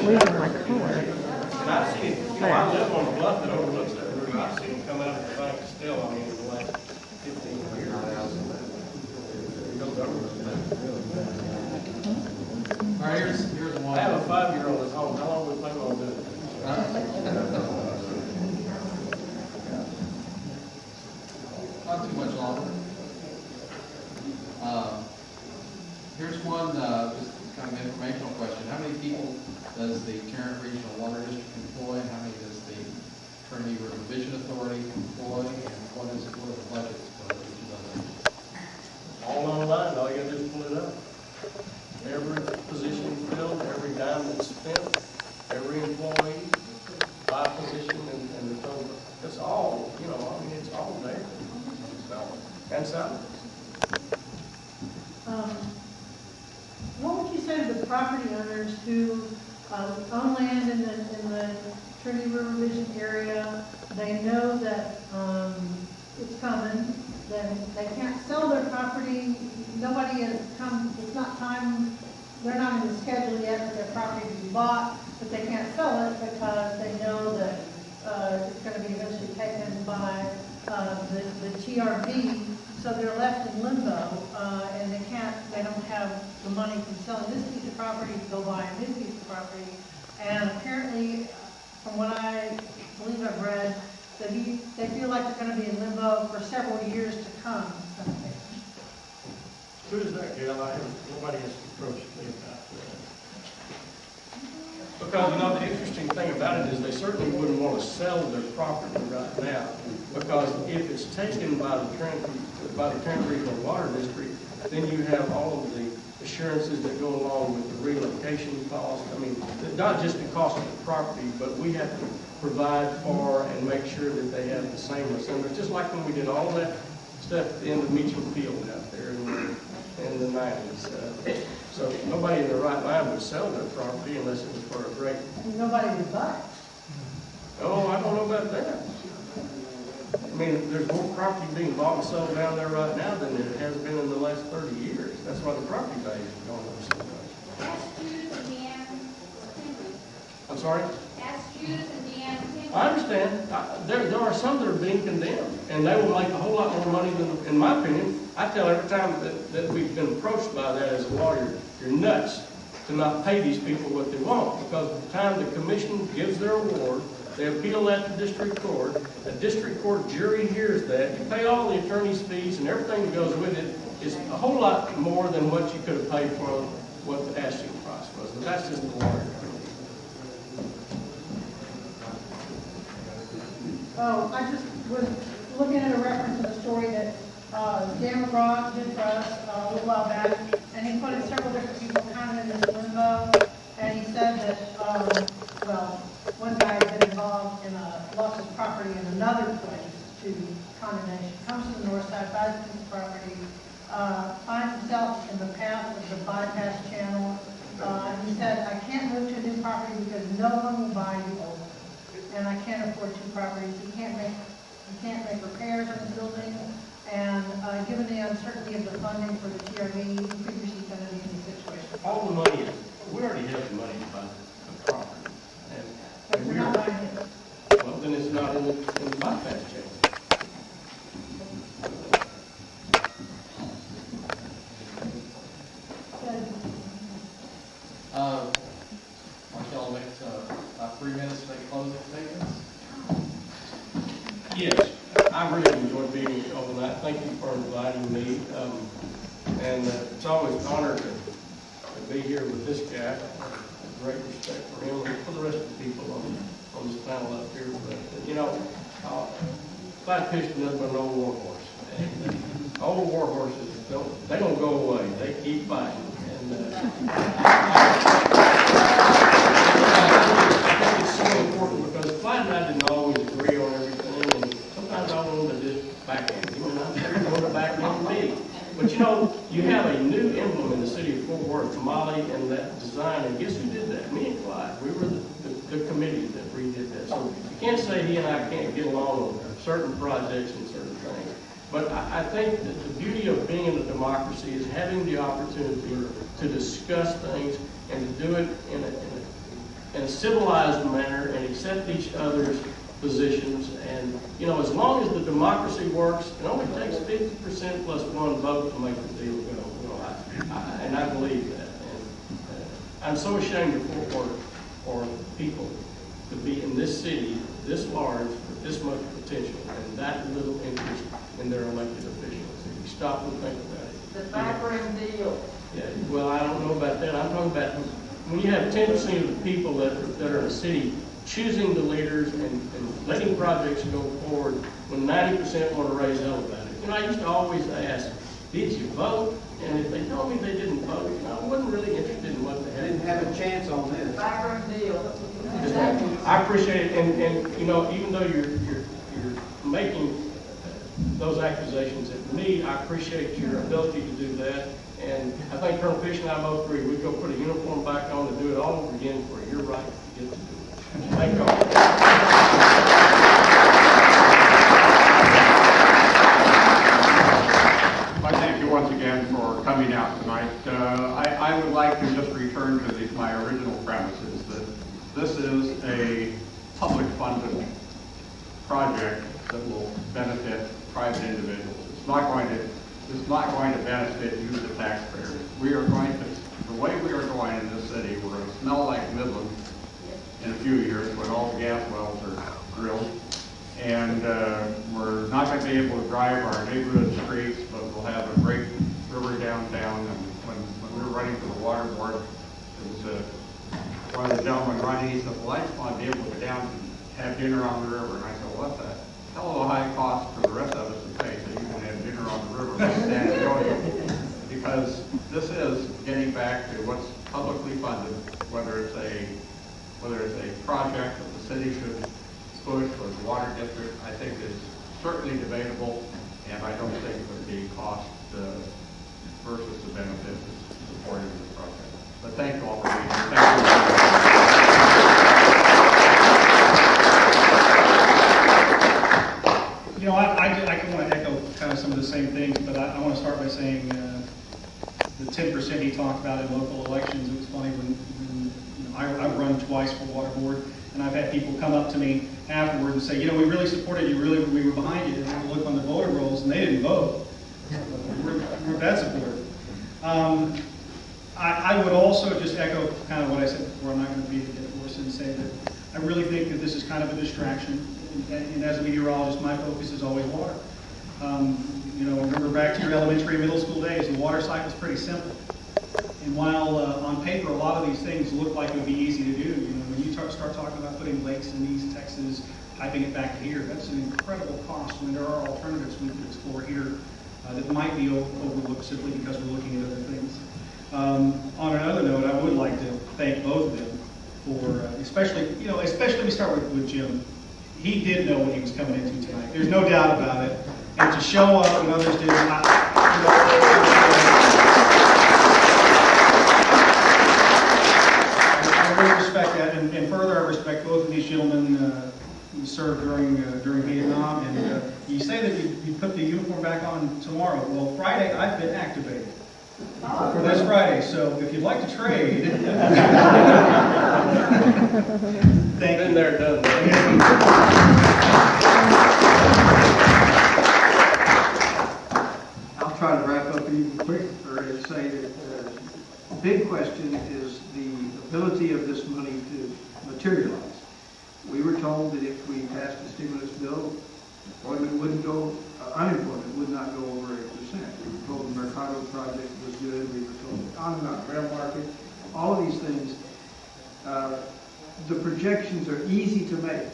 not losing my color. And I've seen it, I live on a bluff that overlooks that river. I've seen it come out of the bank still, I mean, in the last 15 years. All right, here's one. I have a 5-year-old at home. How long do we plan on doing it? Not too much longer. Here's one, just kind of an informational question. How many people does the Tarrant Regional Water District employ? How many does the Trinity River Vision Authority employ? And what is the budget for each of those? All online, all you gotta do is pull it up. Every position filled, every dime that's spent, every employee, by position, and the total. It's all, you know, I mean, it's all there. And salaries. What would you say to the property owners who own land in the Trinity River Vision area? They know that it's coming, then they can't sell their property. Nobody has come, it's not time, they're not in the schedule yet for their property to be bought, but they can't sell it because they know that it's going to be eventually taken by the TRV. So they're left in limbo, and they don't have the money from selling this piece of property to go buy a new piece of property. And apparently, from what I believe I've read, that they feel like they're going to be in limbo for several years to come. Who is that, Gail? Nobody has approached me about that. Because, you know, the interesting thing about it is they certainly wouldn't want to sell their property right now. Because if it's taken by the Tarrant Regional Water District, then you have all of the assurances that go along with the relocation cost. I mean, not just the cost of the property, but we have to provide for and make sure that they have the same assemblage. Just like when we did all that stuff at the end of Meacham Field out there in the 90s. So nobody in their right mind would sell their property unless it was for a great... Nobody would buy it. Oh, I don't know about that. I mean, there's more property being bought and sold down there right now than it has been in the last 30 years. That's why the property values are going up so much. Ask Judith and Deanne Tinley. I'm sorry? Ask Judith and Deanne Tinley. I understand. There are some that are being condemned, and they will make a whole lot more money than, in my opinion. I tell every time that we've been approached by that as a lawyer, you're nuts to not pay these people what they want, because by the time the commission gives their award, they appeal that to district court. A district court jury hears that. You pay all the attorney's fees and everything that goes with it is a whole lot more than what you could have paid for what the asking price was. But that's just the lawyer. Oh, I just was looking at a reference in the story that Dan McGraw did for us a little while back, and he quoted several different people kind of in this limbo, and he said that, well, one guy had been involved in a loss of property in another place to condemnation, comes to the north side, buys a piece of property, finds himself in the path of the bypass channel, and he said, I can't move to a new property because no one will buy the old one, and I can't afford two properties. He can't make repairs on his building, and given the uncertainty of the funding for the TRV, he figures he's going to be in a situation. All the money is, we already have the money to buy the property. But we're not buying it. Well, then it's not in the bypass channel. Want y'all to make about 3 minutes to make closing statements? Yes, I really enjoyed being overnight. Thank you for inviting me. And it's always an honor to be here with this guy. Great respect for him and for the rest of the people on this panel up here. But, you know, Clyde Piston is an old war horse. And old war horses, they don't go away. They keep fighting. And I think it's so important because Clyde and I didn't always agree on everything. And sometimes I wanted to just backhand him, and I'm sure he wanted to backhand me. But you know, you have a new emblem in the city of Fort Worth, Tamale, and that design, and guess who did that? Me and Clyde. We were the committee that redid that. So you can't say he and I can't get along on certain projects and certain things. But I think that the beauty of being in a democracy is having the opportunity to discuss things and to do it in a in a civilized manner and accept each other's positions. And, you know, as long as the democracy works, it only takes 50% plus one vote to make the deal go. You know, and I believe that. And I'm so ashamed for people to be in this city, this large, with this much potential, and that little interest in their elected officials. If you stop and think about it. The backroom deal. Yeah, well, I don't know about that. I'm talking about when you have 10% of the people that are in the city choosing the leaders and letting projects go forward when 90% want to raise hell about it. You know, I used to always ask, did you vote? And if they told me they didn't vote, you know, I wasn't really interested in what they I had. didn't have a chance on this. Backroom deal. I appreciate it, and you know, even though you're making those accusations at me, I appreciate your ability to do that. And I think Colonel Fish and I both agree, we'd go put a uniform back on and do it all over again for your right to get to do it. Thank you all. I thank you once again for coming out tonight. I would like to just return to my original premises that this is a public funded project that will benefit private individuals. It's not going to benefit you, the taxpayers. The way we are going in this city, we're going to smell like Midland in a few years when all the gas wells are drilled. And we're not going to be able to drive our neighborhood streets, but we'll have a great river downtown. And when we were running for the water board, it was one of the gentlemen running, he said, well, I just want to be able to go down and have dinner on the river. And I said, well, what's that? Hell of a high cost for the rest of us to pay, so you can have dinner on the river like San Antonio. Because this is getting back to what's publicly funded, whether it's a project that the city should push for the water district. I think is certainly debatable, and I don't think that the cost versus the benefit is supported in this project. But thank you all for being here. Thank you. You know, I want to echo kind of some of the same things, but I want to start by saying the 10% he talked about in local elections. It was funny when you know, I've run twice for water board, and I've had people come up to me afterward and say, you know, we really supported you, we were behind you, and I look on the voter rolls, and they didn't vote. We're that supportive. I would also just echo kind of what I said before. I'm not going to beat a dead horse and say that I really think that this is kind of a distraction. And as a meteorologist, my focus is always water. You know, remember back to your elementary and middle school days, the water cycle is pretty simple. And while on paper a lot of these things look like it would be easy to do, you know, when you start talking about putting lakes in East Texas, piping it back to here, that's an incredible cost when there are alternatives we could explore here that might be overlooked simply because we're looking at other things. On another note, I would like to thank both of them for, especially we start with Jim. He did know what he was coming into tonight. There's no doubt about it. And to show up when others didn't, I really respect that. And further, I respect both of these gentlemen who served during Vietnam. And you say that you put the uniform back on tomorrow. Well, Friday, I've been activated for this Friday. So if you'd like to trade, thank you. Been there, done that. I'll try to wrap up even quicker and say that the big question is the ability of this money to materialize. We were told that if we passed a stimulus bill, unemployment would not go over 8%. We were told the Mercado project was good. We were told on rail market, all of these things. The projections are easy to make.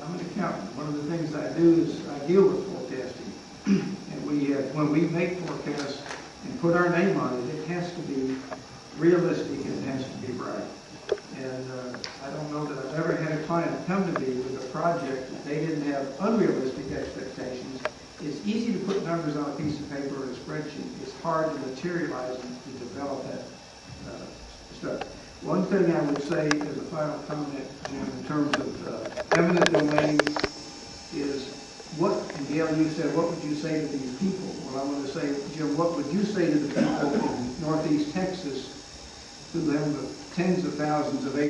I'm an accountant. One of the things I do is I deal with forecasting. And when we make forecasts and put our name on it, it has to be realistic and it has to be right. And I don't know that I've ever had a client come to me with a project that they didn't have unrealistic expectations. It's easy to put numbers on a piece of paper or a spreadsheet. It's hard to materialize and to develop that stuff. One thing I would say as a final comment, Jim, in terms of eminent domain is and Gail, you said, what would you say to these people? Well, I want to say, Jim, what would you say to the people in Northeast Texas who have tens of thousands of acres